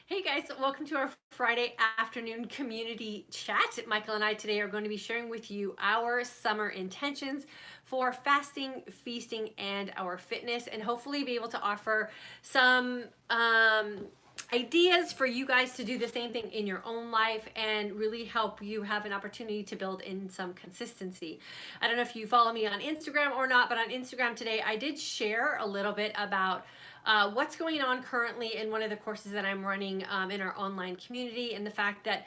Hey guys, welcome to our Friday afternoon community chat. Michael and I today are going to be sharing with you our summer intentions for fasting, feasting, and our fitness, and hopefully be able to offer some ideas for you guys to do the same thing in your own life and really help you have an opportunity to build in some consistency. I don't know if you follow me on Instagram or not, but on Instagram today I did share a little bit about what's going on currently in one of the courses that I'm running in our online community, and the fact that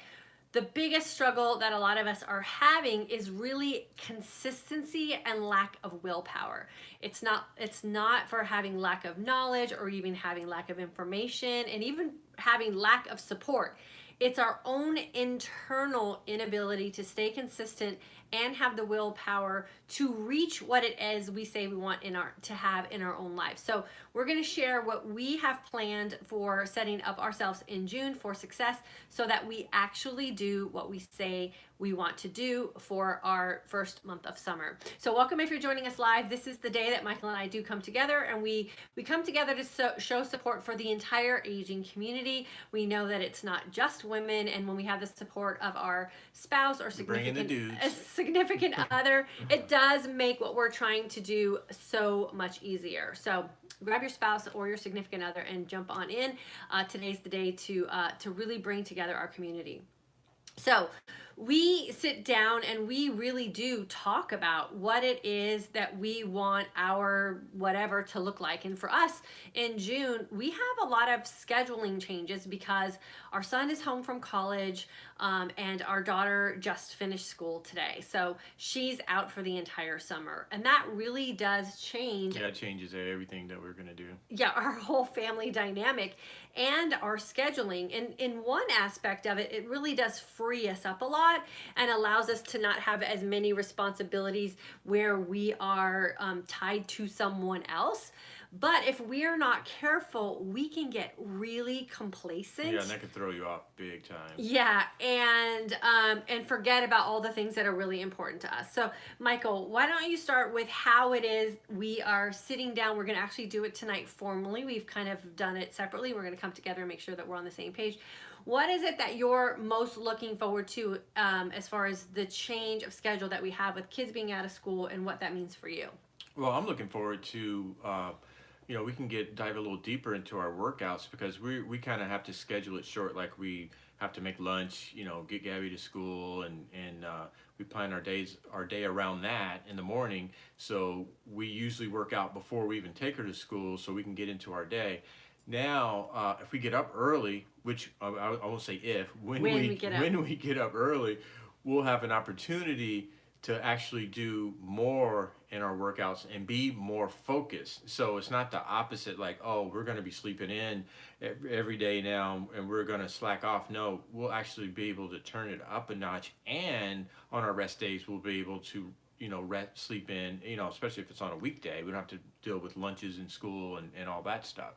the biggest struggle that a lot of us are having is really consistency and lack of willpower. It's not for having lack of knowledge or even having lack of information and even having lack of support. It's our own internal inability to stay consistent and have the willpower to reach what it is we say we want to have in our own lives. So we're going to share what we have planned for setting up ourselves in June for success, so that we actually do what we say we want to do for our first month of summer. So welcome if you're joining us live. This is the day that Michael and I do come together, and we come together to show support for the entire aging community. We know that it's not just women, and when we have the support of our spouse or significant other, it does make what we're trying to do so much easier. So grab your spouse or your significant other and jump on in. Today's the day to really bring together our community. So we sit down and we really do talk about what it is that we want our whatever to look like. And for us in June, we have a lot of scheduling changes because our son is home from college, and our daughter just finished school today. So she's out for the entire summer. And that really does change. Yeah, it changes everything that we're going to do. Yeah, our whole family dynamic and our scheduling. And in one aspect of it, it really does free us up a lot and allows us to not have as many responsibilities where we are tied to someone else. But if we're not careful, we can get really complacent. Yeah, and that could throw you off big time. Yeah, and forget about all the things that are really important to us. So, Michael, why don't you start with how it is we are sitting down? We're going to actually do it tonight formally. We've kind of done it separately. We're going to come together and make sure that we're on the same page. What is it that you're most looking forward to as far as the change of schedule that we have with kids being out of school and what that means for you? Well, I'm looking forward to, we can dive a little deeper into our workouts because we kind of have to schedule it short. Like we have to make lunch, get Gabby to school, and we plan our day around that in the morning. So we usually work out before we even take her to school, so we can get into our day. Now, if we get up early, which I won't say if, when we get up early, we'll have an opportunity to actually do more in our workouts and be more focused. So it's not the opposite, like, oh, we're going to be sleeping in every day now and we're going to slack off. No, we'll actually be able to turn it up a notch, and on our rest days we'll be able to sleep in, especially if it's on a weekday. We don't have to deal with lunches in school and all that stuff.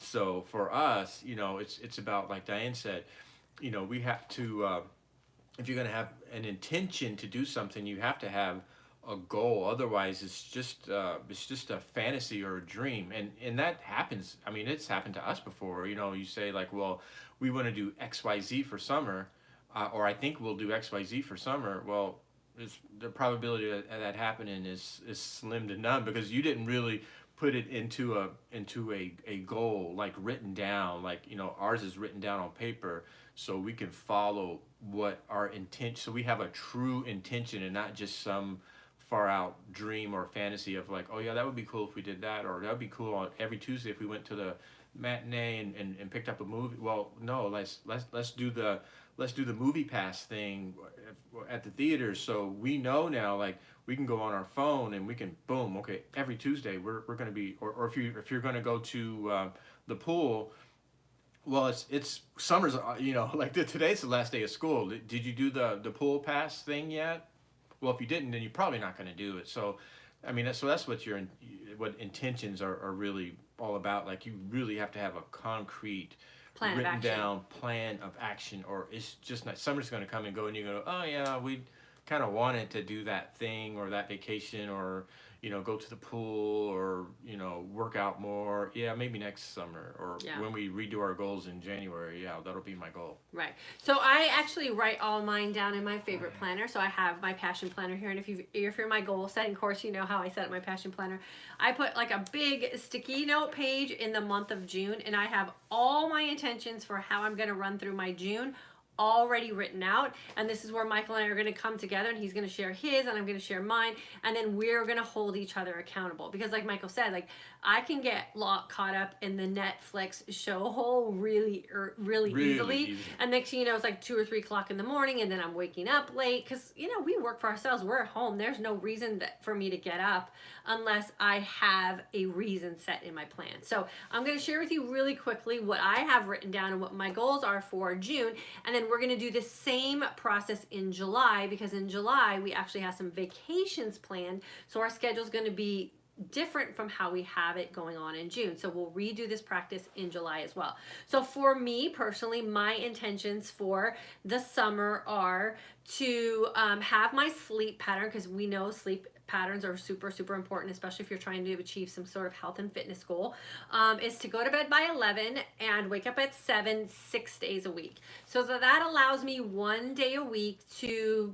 So for us, it's about, like Diane said, we have to, if you're going to have an intention to do something, you have to have a goal. Otherwise, it's just a fantasy or a dream, and that happens. I mean, it's happened to us before. You say like, well, we want to do XYZ for summer, or I think we'll do XYZ for summer. Well, the probability that happening is slim to none, because you didn't really put it into a goal, like written down. Like, ours is written down on paper, so we can follow what our intent, so we have a true intention and not just some far out dream or fantasy of like, oh yeah, that would be cool if we did that, or that would be cool on every Tuesday if we went to the matinee and picked up a movie. Well, no, let's do the movie pass thing at the theater, so we know now, like, we can go on our phone and we can, boom, okay, every Tuesday we're going to be, or if you're going to go to the pool. Well, it's summer's, like today's the last day of school. Did you do the pool pass thing yet? Well, if you didn't, then you're probably not going to do it. So, I mean, that's what intentions are really all about. Like, you really have to have a concrete, written down plan of action, or it's just not, summer's going to come and go, and you're going to go, oh yeah, we kind of wanted to do that thing or that vacation, or go to the pool or, work out more. Yeah, maybe next summer or Yeah. when we redo our goals in January. Yeah, that'll be my goal. Right. So I actually write all mine down in my favorite planner. So I have my passion planner here. And if you're my goal setting course, you know how I set up my passion planner. I put like a big sticky note page in the month of June, and I have all my intentions for how I'm going to run through my June already written out. And this is where Michael and I are going to come together, and he's going to share his and I'm going to share mine, and then we're going to hold each other accountable. Because like Michael said, like I can get caught up in the Netflix show hole really easily. Easy. And next thing you know, it's like 2 or 3 o'clock in the morning, and then I'm waking up late because we work for ourselves. We're at home. There's no reason for me to get up unless I have a reason set in my plan. So I'm going to share with you really quickly what I have written down and what my goals are for June, and then we're going to do the same process in July, because in July we actually have some vacations planned. So our schedule is going to be different from how we have it going on in June. So we'll redo this practice in July as well. So for me personally, my intentions for the summer are to have my sleep pattern, because we know sleep patterns are super, super important, especially if you're trying to achieve some sort of health and fitness goal, is to go to bed by 11 and wake up at 7, 6 days a week. So that allows me 1 day a week to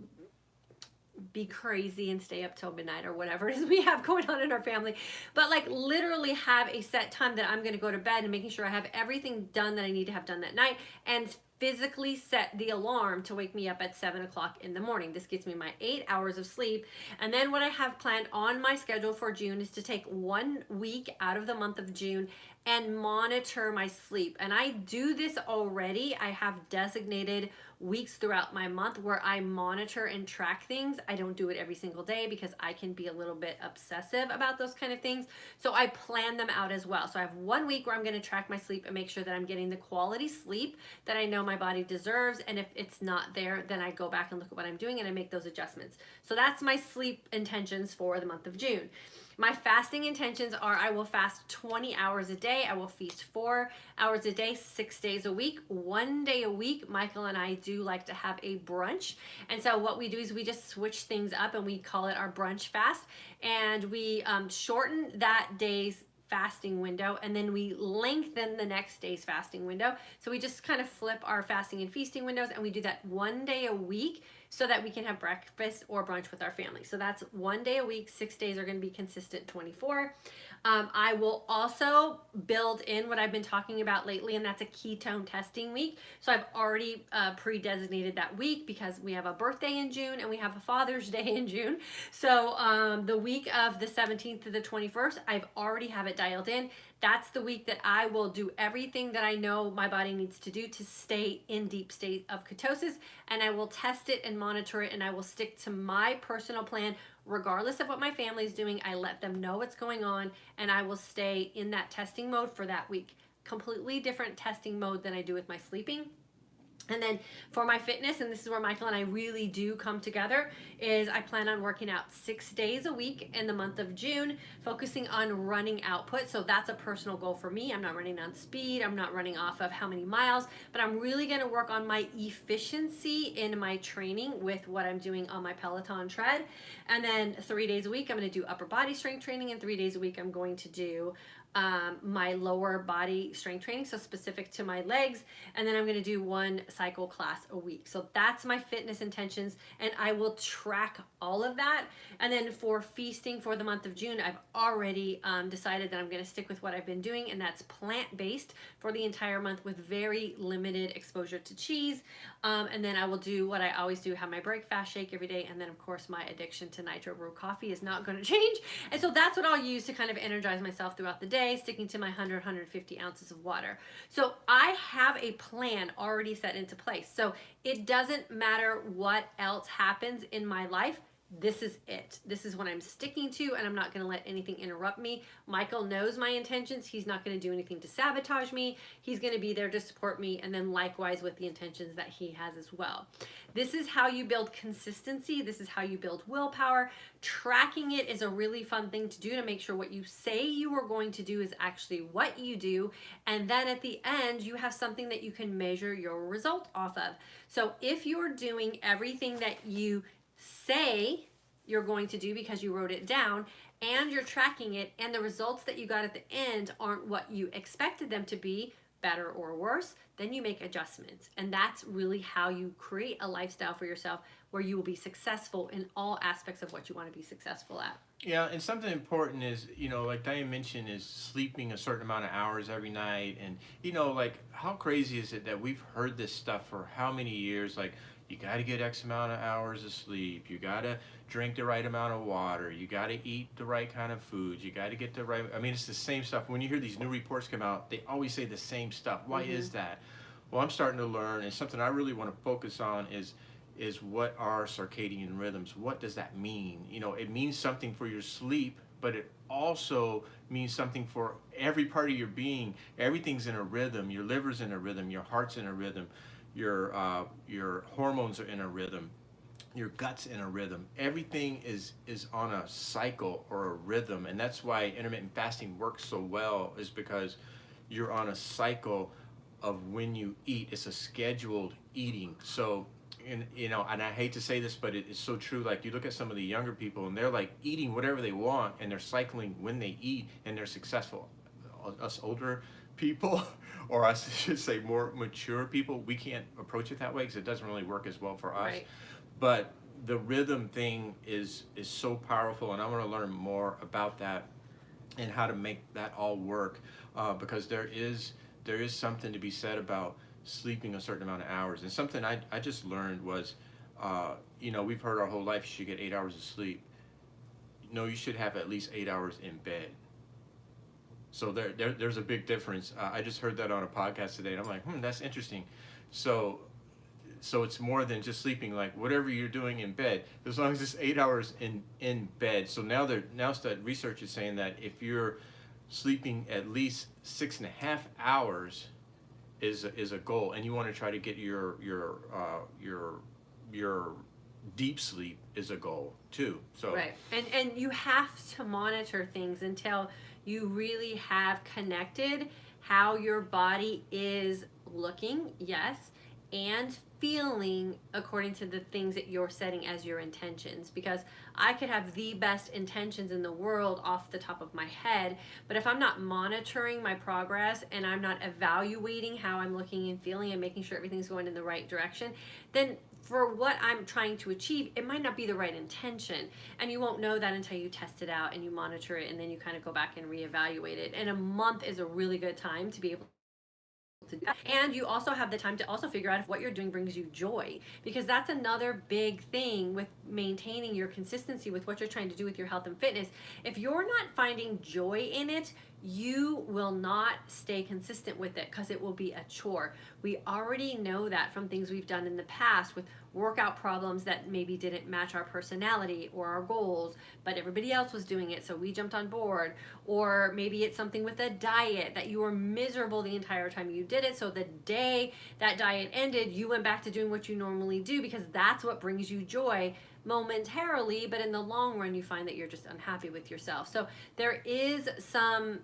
be crazy and stay up till midnight or whatever it is we have going on in our family, but like literally have a set time that I'm going to go to bed, and making sure I have everything done that I need to have done that night, and physically set the alarm to wake me up at 7 o'clock in the morning. This gets me my 8 hours of sleep. And then what I have planned on my schedule for June is to take 1 week out of the month of June and monitor my sleep. And I do this already. I have designated weeks throughout my month where I monitor and track things. I don't do it every single day because I can be a little bit obsessive about those kind of things. So I plan them out as well. So I have 1 week where I'm going to track my sleep and make sure that I'm getting the quality sleep that I know my body deserves. And if it's not there, then I go back and look at what I'm doing and I make those adjustments. So that's my sleep intentions for the month of June. My fasting intentions are I will fast 20 hours a day. I will feast 4 hours a day, 6 days a week. 1 day a week, Michael and I do like to have a brunch. And so what we do is we just switch things up and we call it our brunch fast. And we shorten that day's fasting window, and then we lengthen the next day's fasting window. So we just kind of flip our fasting and feasting windows, and we do that 1 day a week so that we can have breakfast or brunch with our family. So that's 1 day a week. 6 days are going to be consistent 24. I will also build in what I've been talking about lately, and that's a ketone testing week. So I've already pre-designated that week because we have a birthday in June and we have a Father's Day in June. So the week of the 17th to the 21st, I've already have it dialed in. That's the week that I will do everything that I know my body needs to do to stay in deep state of ketosis, and I will test it and monitor it, and I will stick to my personal plan regardless of what my family is doing. I let them know what's going on, and I will stay in that testing mode for that week. Completely different testing mode than I do with my sleeping. And then for my fitness, and this is where Michael and I really do come together, is I plan on working out 6 days a week in the month of June, focusing on running output. So that's a personal goal for me. I'm not running on speed. I'm not running off of how many miles, but I'm really going to work on my efficiency in my training with what I'm doing on my Peloton tread. And then 3 days a week, I'm going to do upper body strength training, and 3 days a week, I'm going to do my lower body strength training, so specific to my legs, and then I'm going to do 1 cycle class a week. So that's my fitness intentions, and I will track all of that. And then for feasting for the month of June, I've already decided that I'm going to stick with what I've been doing, and that's plant-based for the entire month with very limited exposure to cheese. And then I will do what I always do, have my breakfast shake every day, and then of course my addiction to nitro brew coffee is not going to change. And so that's what I'll use to kind of energize myself throughout the day, sticking to my 150 ounces of water. So I have a plan already set into place. So it doesn't matter what else happens in my life. This is it. This is what I'm sticking to, and I'm not going to let anything interrupt me. Michael knows my intentions. He's not going to do anything to sabotage me. He's going to be there to support me, and then likewise with the intentions that he has as well. This is how you build consistency. This is how you build willpower. Tracking it is a really fun thing to do to make sure what you say you are going to do is actually what you do, and then at the end you have something that you can measure your result off of. So if you're doing everything that you say you're going to do because you wrote it down, and you're tracking it, and the results that you got at the end aren't what you expected them to be, better or worse, then you make adjustments. And that's really how you create a lifestyle for yourself where you will be successful in all aspects of what you want to be successful at. Yeah, and something important is, like Diane mentioned, is sleeping a certain amount of hours every night. And, like, how crazy is it that we've heard this stuff for how many years? Like, you got to get X amount of hours of sleep. You got to drink the right amount of water. You got to eat the right kind of foods. You got to get the right, I mean, it's the same stuff. When you hear these new reports come out, they always say the same stuff. Why is that? Well, I'm starting to learn, and something I really want to focus on is what are circadian rhythms? What does that mean? It means something for your sleep, but it also means something for every part of your being. Everything's in a rhythm. Your liver's in a rhythm. Your heart's in a rhythm. Your hormones are in a rhythm. Your gut's in a rhythm. Everything is on a cycle or a rhythm, and that's why intermittent fasting works so well, is because you're on a cycle of when you eat. It's a scheduled eating. So, and I hate to say this, but it's so true. Like, you look at some of the younger people, and they're like eating whatever they want, and they're cycling when they eat, and they're successful. Us older people, or I should say more mature people, we can't approach it that way because it doesn't really work as well for us. Right. But the rhythm thing is so powerful, and I want to learn more about that and how to make that all work, because there is something to be said about sleeping a certain amount of hours. And something I just learned was, we've heard our whole life you should get 8 hours of sleep. No, you should have at least 8 hours in bed. So there's a big difference. I just heard that on a podcast today, and I'm like, that's interesting. So it's more than just sleeping. Like, whatever you're doing in bed, as long as it's 8 hours in bed. So now research is saying that if you're sleeping at least 6.5 hours is a goal, and you want to try to get your deep sleep is a goal too. So right, and you have to monitor things until you really have connected how your body is looking, yes, and feeling according to the things that you're setting as your intentions. Because I could have the best intentions in the world off the top of my head, but if I'm not monitoring my progress and I'm not evaluating how I'm looking and feeling and making sure everything's going in the right direction, then for what I'm trying to achieve, it might not be the right intention. And you won't know that until you test it out and you monitor it, and then you kind of go back and reevaluate it. And a month is a really good time to be able to do that. And you also have the time to also figure out if what you're doing brings you joy, because that's another big thing with maintaining your consistency with what you're trying to do with your health and fitness. If you're not finding joy in it, you will not stay consistent with it, because it will be a chore. We already know that from things we've done in the past with workout problems that maybe didn't match our personality or our goals, but everybody else was doing it, so we jumped on board. Or maybe it's something with a diet that you were miserable the entire time you did it, so the day that diet ended, you went back to doing what you normally do, because that's what brings you joy momentarily, but in the long run you find that you're just unhappy with yourself. So there is some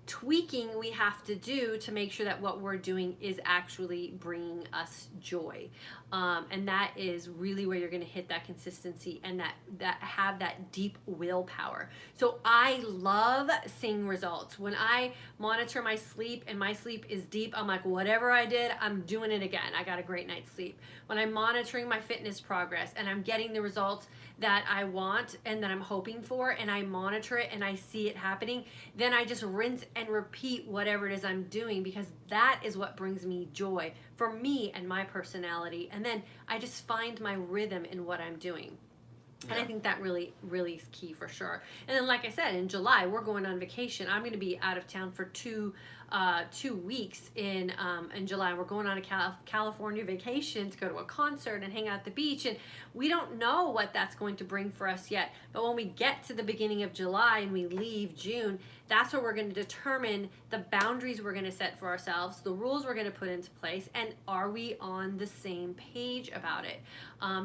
tweaking we have to do to make sure that what we're doing is actually bringing us joy, and that is really where you're going to hit that consistency and that have that deep willpower. So I love seeing results when I monitor my sleep and my sleep is deep. I'm like, whatever I did, I'm doing it again. I got a great night's sleep. When I'm monitoring my fitness progress and I'm getting the results that I want and that I'm hoping for, and I monitor it and I see it happening, then I just rinse and repeat whatever it is I'm doing, because that is what brings me joy for me and my personality. And then I just find my rhythm in what I'm doing. And I think that really, really is key for sure. And then, like I said, in July, we're going on vacation. I'm going to be out of town for 2 weeks in July. We're going on a California vacation to go to a concert and hang out at the beach. And we don't know what that's going to bring for us yet. But when we get to the beginning of July and we leave June, that's where we're going to determine the boundaries we're going to set for ourselves, the rules we're going to put into place, and are we on the same page about it?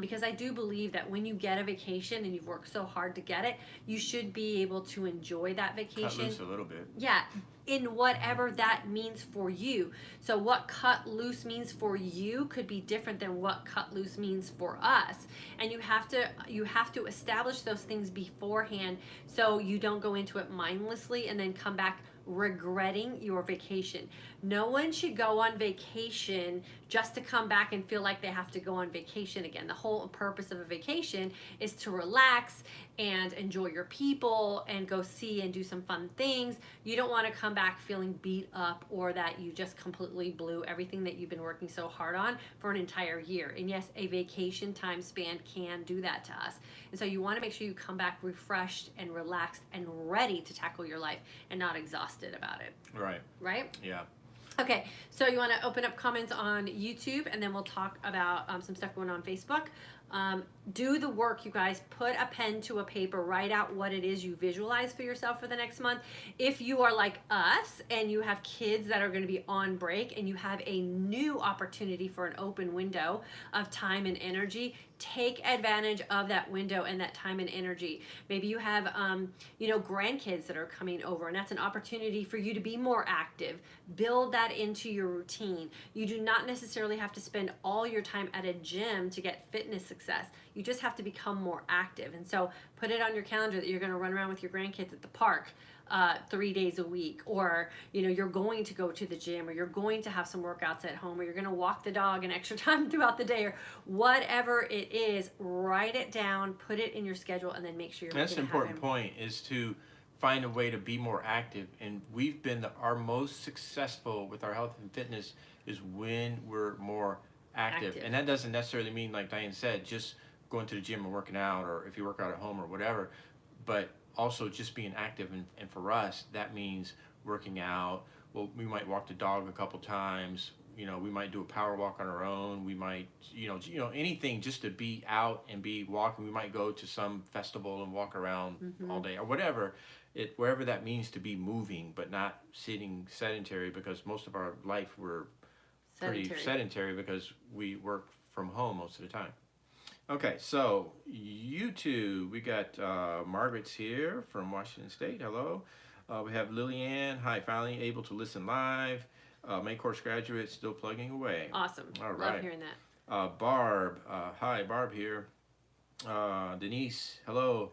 Because I do believe that when you get a vacation and you've worked so hard to get it, you should be able to enjoy that vacation. Cut loose a little bit. Yeah, in whatever that means for you. So what cut loose means for you could be different than what cut loose means for us. And you have to establish those things beforehand so you don't go into it mindlessly and then come back regretting your vacation. No one should go on vacation just to come back and feel like they have to go on vacation again. The whole purpose of a vacation is to relax and enjoy your people and go see and do some fun things. You don't want to come back feeling beat up or that you just completely blew everything that you've been working so hard on for an entire year. And yes, a vacation time span can do that to us. And so you want to make sure you come back refreshed and relaxed and ready to tackle your life and not exhausted about it. Right. Right? Yeah. Okay, so you want to open up comments on YouTube, and then we'll talk about some stuff going on Facebook. Do the work, you guys. Put a pen to a paper. Write out what it is you visualize for yourself for the next month. If you are like us and you have kids that are going to be on break and you have a new opportunity for an open window of time and energy, take advantage of that window and that time and energy. Maybe you have, grandkids that are coming over, and that's an opportunity for you to be more active. Build that into your routine. You do not necessarily have to spend all your time at a gym to get fitness success. You just have to become more active. And so put it on your calendar that you're going to run around with your grandkids at the park 3 days a week, or you're going to go to the gym, or you're going to have some workouts at home, or you're going to walk the dog an extra time throughout the day, or whatever it is. Write it down, put it in your schedule, and then make sure you're That's an important point, is to find a way to be more active. And we've been our most successful with our health and fitness is when we're more active. And that doesn't necessarily mean, like Diane said, just going to the gym and working out, or if you work out at home or whatever, but also just being active. And for us, that means working out. Well, we might walk the dog a couple times. We might do a power walk on our own. We might, anything just to be out and be walking. We might go to some festival and walk around all day or whatever. Wherever that means to be moving, but not sitting sedentary, because most of our life we're pretty sedentary because we work from home most of the time. Okay, so YouTube, we got Margaret's here from Washington State. Hello. We have Lillian. Hi, finally able to listen live. Main course graduate, still plugging away. Awesome. All right. Love hearing that. Barb. Hi, Barb here. Denise. Hello.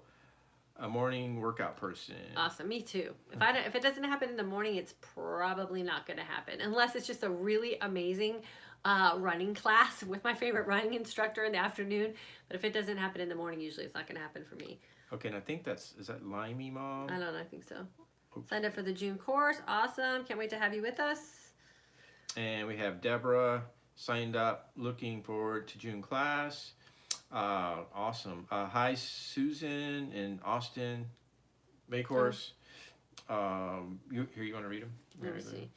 A morning workout person. Awesome. Me too. If it doesn't happen in the morning, it's probably not going to happen, unless it's just a really amazing running class with my favorite running instructor in the afternoon. But if it doesn't happen in the morning, usually it's not going to happen for me. Okay, and I think is that Limey Mom? I don't know. I think so. Okay. Signed up for the June course. Awesome. Can't wait to have you with us. And we have Deborah signed up, looking forward to June class. Awesome. Hi, Susan in Austin, May course. You want to read them? Let me see.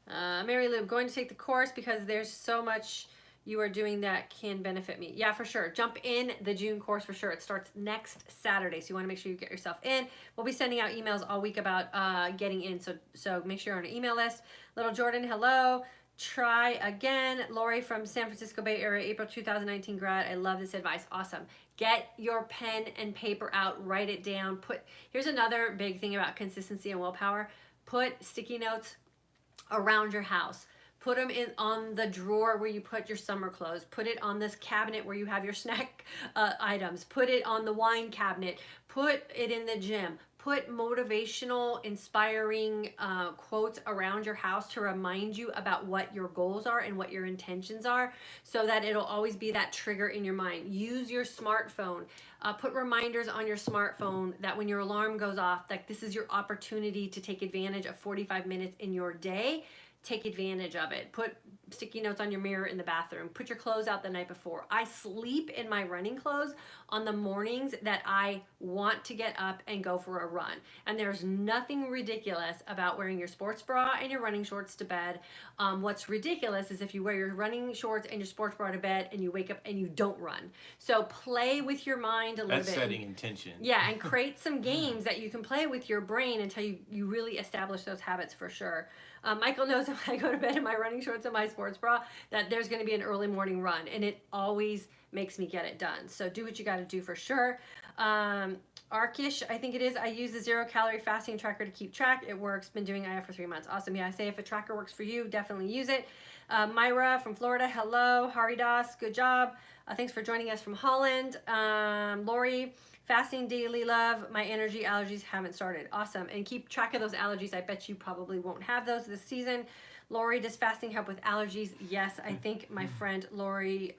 Mary Lou, I'm going to take the course because there's so much you are doing that can benefit me. Yeah, for sure. Jump in the June course for sure. It starts next Saturday, so you want to make sure you get yourself in. We'll be sending out emails all week about getting in, so make sure you're on an email list. Little Jordan, hello. Try again. Lori from San Francisco Bay Area, April 2019 grad. I love this advice. Awesome. Get your pen and paper out. Write it down. Here's another big thing about consistency and willpower. Put sticky notes around your house. Put them on the drawer where you put your summer clothes. Put it on this cabinet where you have your snack items. Put it on the wine cabinet. Put it in the gym. Put motivational, inspiring quotes around your house to remind you about what your goals are and what your intentions are, so that it'll always be that trigger in your mind. Use your smartphone. Put reminders on your smartphone that when your alarm goes off, that this is your opportunity to take advantage of 45 minutes in your day. Take advantage of it. Put sticky notes on your mirror in the bathroom. Put your clothes out the night before. I sleep in my running clothes on the mornings that I want to get up and go for a run. And there's nothing ridiculous about wearing your sports bra and your running shorts to bed. What's ridiculous is if you wear your running shorts and your sports bra to bed and you wake up and you don't run. So play with your mind a little bit. That's setting intention. Yeah, and create some games that you can play with your brain until you really establish those habits for sure. Michael knows if I go to bed in my running shorts and my sports bra that there's going to be an early morning run, and it always makes me get it done. So do what you got to do for sure. Arkish, I think it is. I use the 0-calorie fasting tracker to keep track. It works. Been doing IF for 3 months. Awesome. Yeah, I say if a tracker works for you, definitely use it. Myra from Florida, hello. Haridas, good job. Thanks for joining us from Holland. Lori, fasting daily love. My energy allergies haven't started. Awesome. And keep track of those allergies. I bet you probably won't have those this season. Lori, does fasting help with allergies? Yes, I think my friend Lori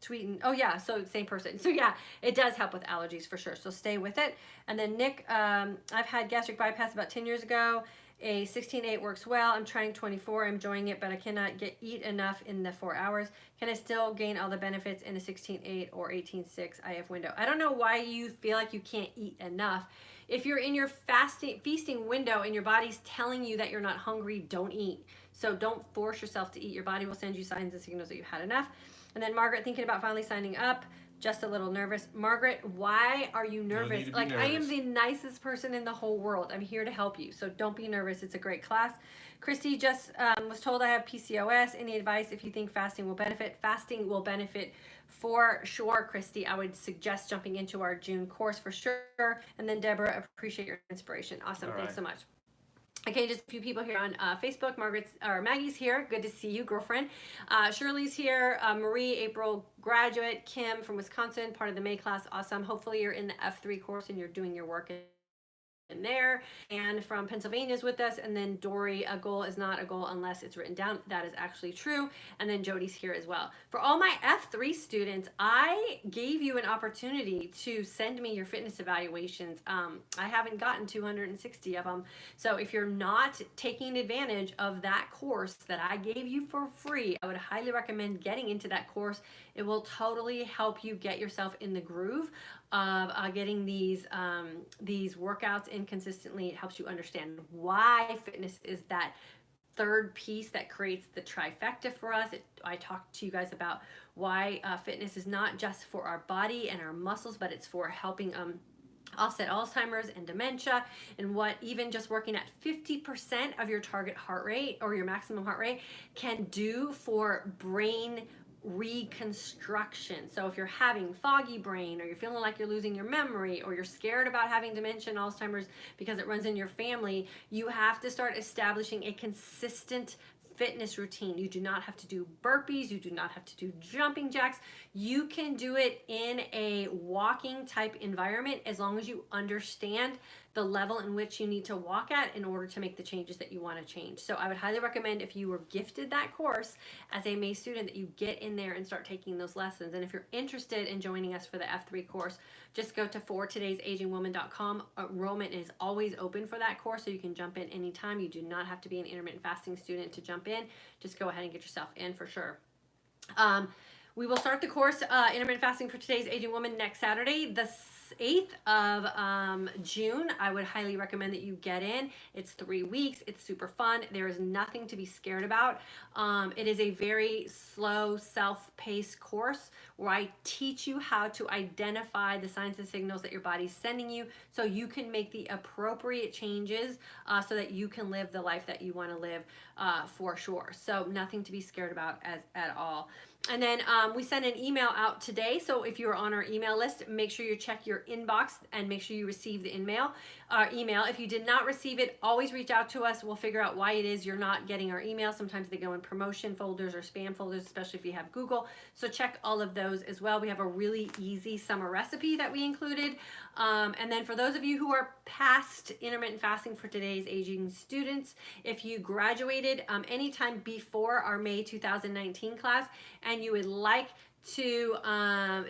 tweeting. Oh yeah, so same person. So yeah, it does help with allergies for sure. So stay with it. And then Nick, I've had gastric bypass about 10 years ago. A 16-8 works well. I'm trying 24. I'm enjoying it, but I cannot eat enough in the 4 hours. Can I still gain all the benefits in a 16-8 or 18-6 IF window? I don't know why you feel like you can't eat enough. If you're in your feasting window and your body's telling you that you're not hungry, don't eat. So don't force yourself to eat. Your body will send you signs and signals that you've had enough. And then Margaret, thinking about finally signing up, just a little nervous. Margaret, why are you nervous? Like, nervous. I am the nicest person in the whole world. I'm here to help you, so don't be nervous. It's a great class. Christy just was told I have PCOS. Any advice if you think fasting will benefit? Fasting will benefit for sure, Christy. I would suggest jumping into our June course for sure. And then Deborah, appreciate your inspiration. Awesome. All Thanks right. so much. Okay, just a few people here on Facebook. Maggie's here. Good to see you, girlfriend. Shirley's here. Marie, April, graduate. Kim from Wisconsin, part of the May class. Awesome. Hopefully you're in the F3 course and you're doing your work in there. And from Pennsylvania is with us. And then Dory, a goal is not a goal unless it's written down. That is actually true. And then Jody's here as well. For all my F3 students, I gave you an opportunity to send me your fitness evaluations. I haven't gotten 260 of them. So if you're not taking advantage of that course that I gave you for free, I would highly recommend getting into that course. It will totally help you get yourself in the groove of getting these workouts in consistently. It helps you understand why fitness is that third piece that creates the trifecta for us. I talked to you guys about why fitness is not just for our body and our muscles, but it's for helping offset Alzheimer's and dementia, and what even just working at 50% of your target heart rate or your maximum heart rate can do for brain reconstruction. So if you're having foggy brain, or you're feeling like you're losing your memory, or you're scared about having dementia and Alzheimer's because it runs in your family, you have to start establishing a consistent fitness routine. You do not have to do burpees. You do not have to do jumping jacks. You can do it in a walking type environment as long as you understand the level in which you need to walk at in order to make the changes that you want to change. So I would highly recommend, if you were gifted that course as a May student, that you get in there and start taking those lessons. And if you're interested in joining us for the F3 course, just go to fortodaysagingwoman.com. Enrollment is always open for that course, so you can jump in anytime. You do not have to be an intermittent fasting student to jump in. Just go ahead and get yourself in for sure. We will start the course, Intermittent Fasting for Today's Aging Woman, next Saturday, the 8th of June. I would highly recommend that you get in. It's 3 weeks. It's super fun. There is nothing to be scared about. It is a very slow, self-paced course where I teach you how to identify the signs and signals that your body's sending you so you can make the appropriate changes so that you can live the life that you want to live for sure. So nothing to be scared about at all. And then we sent an email out today. So if you're on our email list, make sure you check your inbox and make sure you receive the email. If you did not receive it, always reach out to us. We'll figure out why it is you're not getting our email. Sometimes they go in promotion folders or spam folders, especially if you have Google. So check all of those as well. We have a really easy summer recipe that we included. And then for those of you who are past intermittent fasting for today's aging students, if you graduated anytime before our May 2019 class and you would like to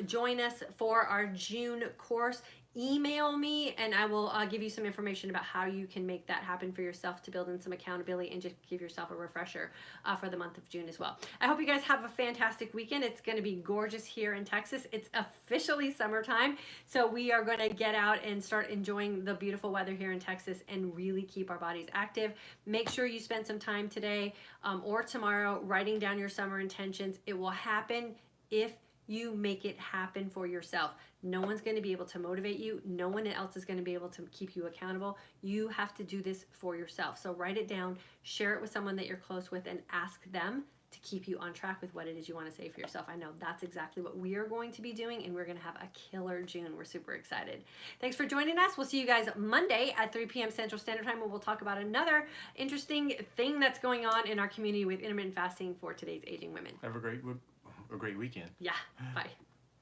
join us for our June course, email me and I will give you some information about how you can make that happen for yourself to build in some accountability and just give yourself a refresher for the month of June as well. I hope you guys have a fantastic weekend. It's going to be gorgeous here in Texas. It's officially summertime, so we are going to get out and start enjoying the beautiful weather here in Texas and really keep our bodies active. Make sure you spend some time today or tomorrow writing down your summer intentions. It will happen if you make it happen for yourself. No one's going to be able to motivate you. No one else is going to be able to keep you accountable. You have to do this for yourself. So write it down, share it with someone that you're close with, and ask them to keep you on track with what it is you want to say for yourself. I know that's exactly what we are going to be doing, and we're going to have a killer June. We're super excited. Thanks for joining us. We'll see you guys Monday at 3 p.m. Central Standard Time, where we'll talk about another interesting thing that's going on in our community with intermittent fasting for today's aging women. Have a great weekend. Yeah, bye.